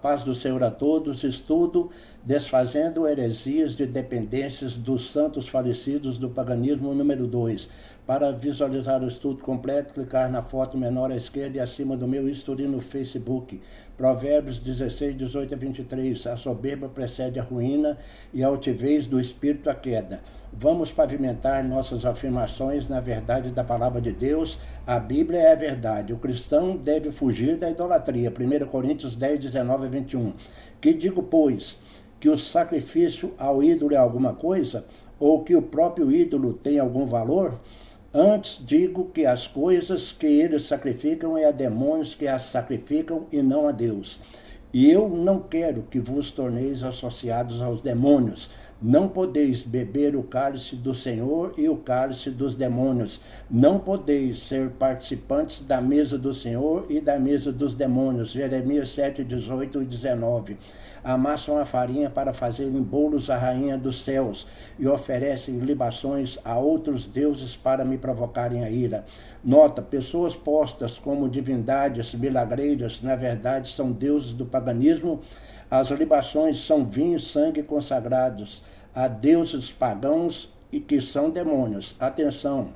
paz do Senhor a todos. Estudo Desfazendo Heresias de Dependências dos Santos Falecidos do Paganismo, número 2. Para visualizar o estudo completo, clicar na foto menor à esquerda e acima do meu history no Facebook. Provérbios 16, 18 a 23. A soberba precede a ruína e a altivez do espírito a queda. Vamos pavimentar nossas afirmações na verdade da palavra de Deus. A Bíblia é a verdade. O cristão deve fugir da idolatria. 1 Coríntios 10, 19 a 21. Que digo, pois, que o sacrifício ao ídolo é alguma coisa? Ou que o próprio ídolo tem algum valor? Antes digo que as coisas que eles sacrificam é a demônios que as sacrificam e não a Deus. E eu não quero que vos torneis associados aos demônios. Não podeis beber o cálice do Senhor e o cálice dos demônios. Não podeis ser participantes da mesa do Senhor e da mesa dos demônios. Jeremias 7, 18 e 19. Amassam a farinha para fazerem bolos à rainha dos céus e oferecem libações a outros deuses para me provocarem a ira. Nota, pessoas postas como divindades milagreiras, na verdade são deuses do paganismo. As libações são vinho e sangue consagrados a deuses pagãos e que são demônios. Atenção!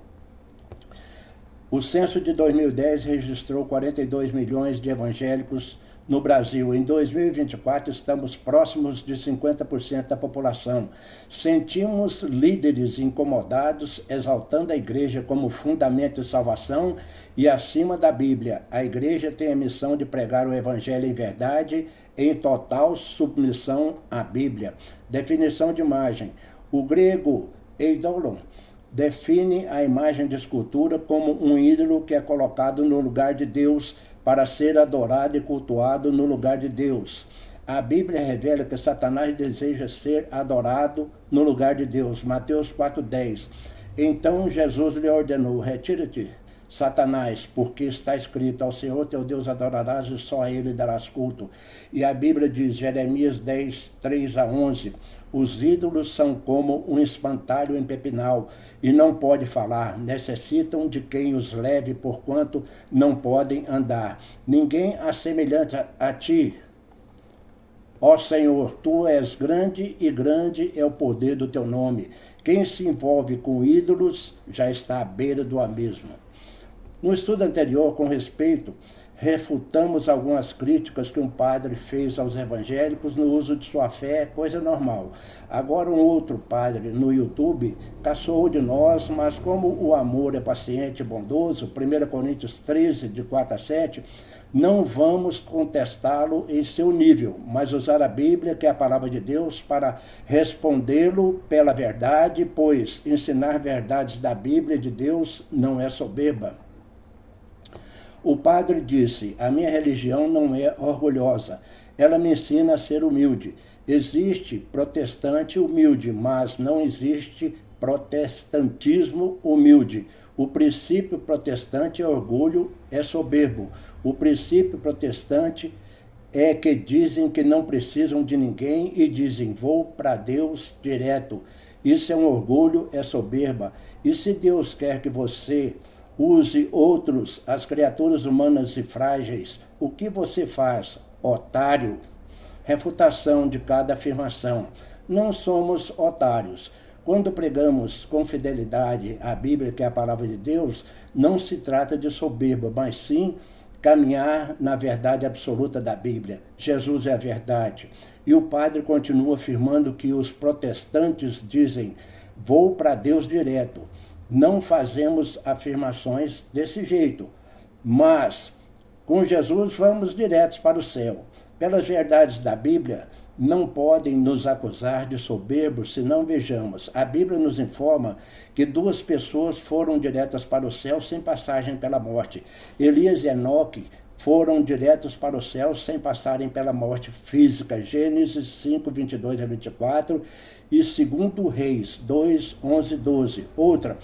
O censo de 2010 registrou 42 milhões de evangélicos no Brasil. Em 2024, estamos próximos de 50% da população. Sentimos líderes incomodados, exaltando a igreja como fundamento de salvação e acima da Bíblia. A igreja tem a missão de pregar o evangelho em verdade, em total submissão à Bíblia. Definição de imagem. O grego eidolon define a imagem de escultura como um ídolo que é colocado no lugar de Deus para ser adorado e cultuado no lugar de Deus. A Bíblia revela que Satanás deseja ser adorado no lugar de Deus. Mateus 4,10. Então Jesus lhe ordenou: retira-te, Satanás, porque está escrito: ao Senhor teu Deus adorarás e só a ele darás culto. E a Bíblia diz, Jeremias 10, 3 a 11, os ídolos são como um espantalho em pepinal e não pode falar, necessitam de quem os leve, porquanto não podem andar. Ninguém assemelhante a ti, ó Senhor, tu és grande e grande é o poder do teu nome. Quem se envolve com ídolos já está à beira do abismo. No estudo anterior, com respeito, refutamos algumas críticas que um padre fez aos evangélicos no uso de sua fé, coisa normal. Agora um outro padre no YouTube caçoou de nós, mas como o amor é paciente e bondoso, 1 Coríntios 13, de 4 a 7, não vamos contestá-lo em seu nível, mas usar a Bíblia, que é a palavra de Deus, para respondê-lo pela verdade, pois ensinar verdades da Bíblia de Deus não é soberba. O padre disse, a minha religião não é orgulhosa, ela me ensina a ser humilde. Existe protestante humilde, mas não existe protestantismo humilde. O princípio protestante é orgulho, é soberbo. O princípio protestante é que dizem que não precisam de ninguém e dizem, vou para Deus direto. Isso é um orgulho, é soberba. E se Deus quer que você use outros, as criaturas humanas e frágeis, o que você faz, otário? Refutação de cada afirmação. Não somos otários. Quando pregamos com fidelidade a Bíblia, que é a palavra de Deus, não se trata de soberba, mas sim caminhar na verdade absoluta da Bíblia. Jesus é a verdade. E o padre continua afirmando que os protestantes dizem, vou para Deus direto. Não fazemos afirmações desse jeito, mas com Jesus vamos diretos para o céu. Pelas verdades da Bíblia, não podem nos acusar de soberbos se não vejamos. A Bíblia nos informa que 2 pessoas foram diretas para o céu sem passagem pela morte. Elias e Enoque foram diretos para o céu sem passarem pela morte física. Gênesis 5, 22 a 24 e 2 Reis 2, 11 e 12. Outra,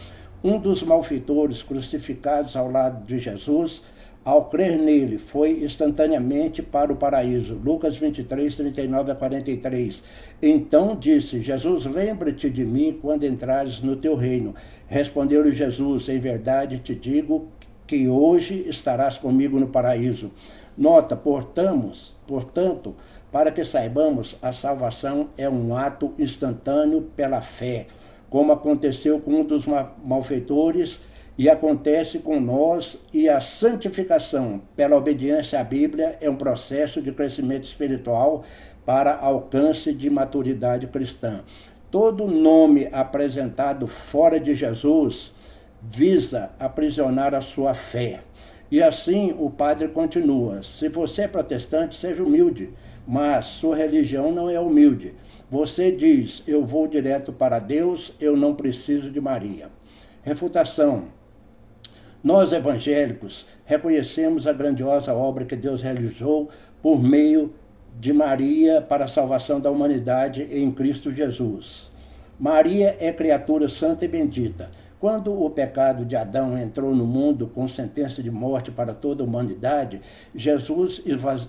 um dos malfeitores crucificados ao lado de Jesus, ao crer nele, foi instantaneamente para o paraíso. Lucas 23, 39 a 43. Então disse, Jesus, lembra-te de mim quando entrares no teu reino. Respondeu-lhe Jesus, em verdade te digo que hoje estarás comigo no paraíso. Nota, portanto, para que saibamos, a salvação é um ato instantâneo pela fé, como aconteceu com um dos malfeitores e acontece com nós, e a santificação pela obediência à Bíblia é um processo de crescimento espiritual para alcance de maturidade cristã. Todo nome apresentado fora de Jesus visa aprisionar a sua fé. E assim o padre continua: se você é protestante, seja humilde, mas sua religião não é humilde. Você diz, eu vou direto para Deus, eu não preciso de Maria. Refutação. Nós evangélicos reconhecemos a grandiosa obra que Deus realizou por meio de Maria para a salvação da humanidade em Cristo Jesus. Maria é criatura santa e bendita. Quando o pecado de Adão entrou no mundo com sentença de morte para toda a humanidade, Jesus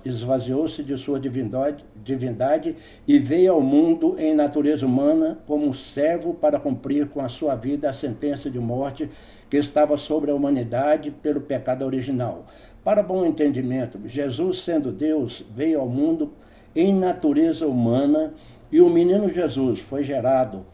esvaziou-se de sua divindade e veio ao mundo em natureza humana como um servo para cumprir com a sua vida a sentença de morte que estava sobre a humanidade pelo pecado original. Para bom entendimento, Jesus, sendo Deus, veio ao mundo em natureza humana e o menino Jesus foi gerado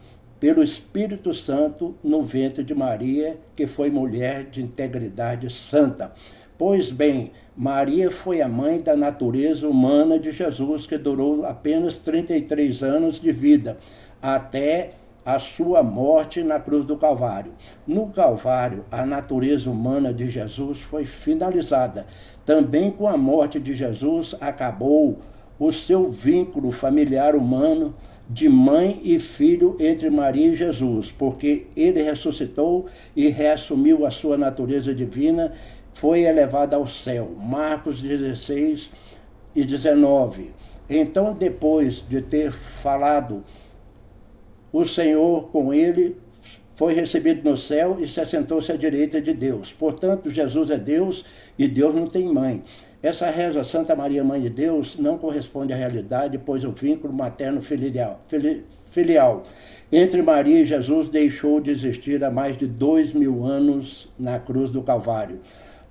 pelo Espírito Santo no ventre de Maria, que foi mulher de integridade santa. Pois bem, Maria foi a mãe da natureza humana de Jesus, que durou apenas 33 anos de vida, até a sua morte na cruz do Calvário. No Calvário, a natureza humana de Jesus foi finalizada. Também com a morte de Jesus acabou o seu vínculo familiar humano de mãe e filho entre Maria e Jesus, porque ele ressuscitou e reassumiu a sua natureza divina, foi elevado ao céu. Marcos 16 e 19. Então, depois de ter falado o Senhor com ele, foi recebido no céu e se assentou-se à direita de Deus. Portanto, Jesus é Deus e Deus não tem mãe. Essa reza Santa Maria, Mãe de Deus, não corresponde à realidade, pois o vínculo materno-filial entre Maria e Jesus deixou de existir há mais de 2000 anos na cruz do Calvário.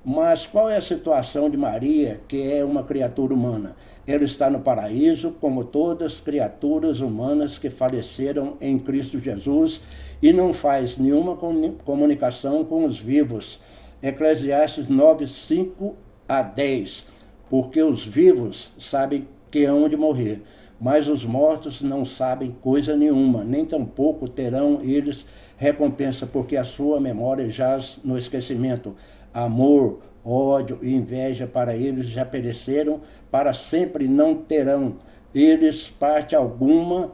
Mas qual é a situação de Maria, que é uma criatura humana? Ela está no paraíso, como todas as criaturas humanas que faleceram em Cristo Jesus, e não faz nenhuma comunicação com os vivos. Eclesiastes 9, 5 a 10, porque os vivos sabem que hão de morrer, mas os mortos não sabem coisa nenhuma, nem tampouco terão eles recompensa, porque a sua memória jaz no esquecimento. Amor, ódio e inveja para eles já pereceram, para sempre não terão eles parte alguma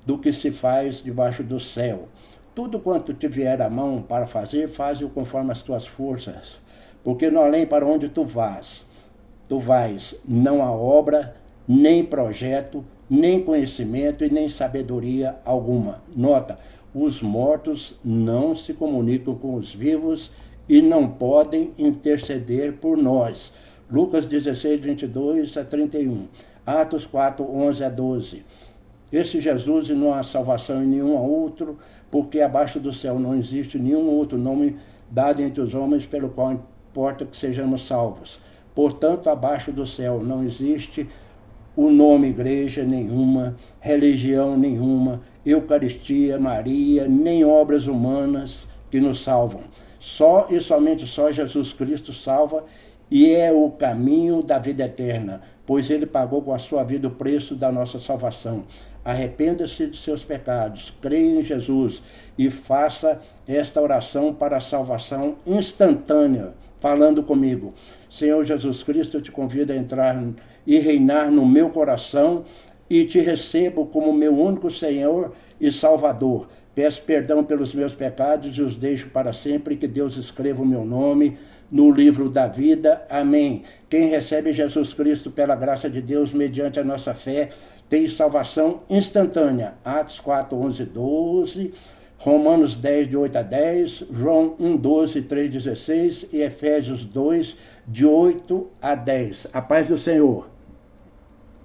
do que se faz debaixo do céu. Tudo quanto te vier à mão para fazer, faze-o conforme as tuas forças, porque no além para onde tu vais, não há obra, nem projeto, nem conhecimento e nem sabedoria alguma. Nota, os mortos não se comunicam com os vivos e não podem interceder por nós. Lucas 16, 22 a 31. Atos 4, 11 a 12. Esse Jesus e não há salvação em nenhum outro, porque abaixo do céu não existe nenhum outro nome dado entre os homens pelo qual importa que sejamos salvos. Portanto, abaixo do céu não existe o nome igreja nenhuma, religião nenhuma, Eucaristia, Maria, nem obras humanas que nos salvam. Só e somente só Jesus Cristo salva e é o caminho da vida eterna, pois ele pagou com a sua vida o preço da nossa salvação. Arrependa-se de seus pecados, creia em Jesus e faça esta oração para a salvação instantânea, falando comigo. Senhor Jesus Cristo, eu te convido a entrar e reinar no meu coração e te recebo como meu único Senhor e Salvador. Peço perdão pelos meus pecados e os deixo para sempre, que Deus escreva o meu nome no livro da vida. Amém. Quem recebe Jesus Cristo pela graça de Deus, mediante a nossa fé, tem salvação instantânea. Atos 4, 11, 12, Romanos 10, de 8 a 10, João 1, 12, 3, 16 e Efésios 2, de 8 a 10. A paz do Senhor.